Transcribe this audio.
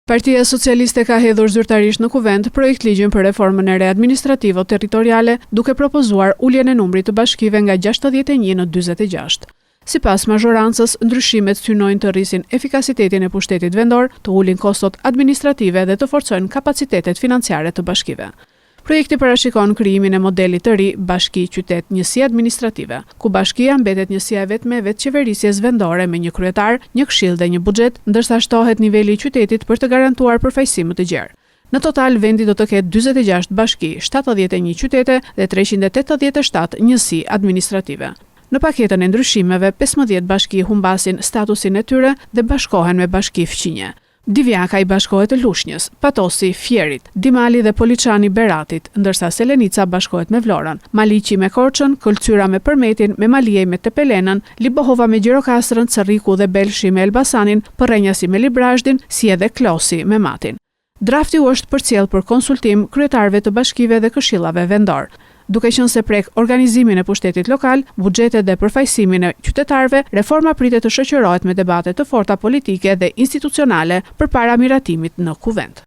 Partia Socialiste ka hedhur zyrtarisht në kuvent projekt ligjin për reformën e re administrativo-territoriale, duke propozuar uljen e numrit të bashkive nga 61 në 46. Sipas mazhorancës, ndryshimet synojnë të rrisin efikasitetin e pushtetit vendor, të ulin kostot administrative dhe të forcojnë kapacitetet financiare të bashkive. Projekti parashikon krijimin e modelit të ri bashki qytet njësi administrative, ku bashkia mbetet njësia e vetme vetëqeverisjes vendore me një kryetar, një këshill dhe një buxhet, ndërsa shtohet niveli i qytetit për të garantuar përfaqësim të gjerë. Në total, vendi do të ketë 46 bashki, 71 qytete dhe 387 njësi administrative. Në paketën e ndryshimeve, 15 bashki humbasin statusin e tyre dhe bashkohen me bashki fqinje. Divjaka i bashkohet Lushnjës, Patosi Fierit, Dimali dhe Poliçani Beratit, ndërsa Selenica bashkohet me Vlorën, Maliqi me Korçën, Këlcyra me Përmetin, me Malijej me Tepelenën, Libohova me Gjirokastrën, Cerriku dhe Belshi me Elbasanin, Përrenjasi me Librazhdin, si edhe Klosi me Matin. Drafti u është përcjell për konsultim kryetarëve të bashkive dhe këshillave vendor. Duke qenë se prek organizimin e pushtetit lokal, buxhetet dhe përfaqësimin e qytetarëve, reforma pritet të shoqërohet me debate të forta politike dhe institucionale përpara miratimit në kuvent.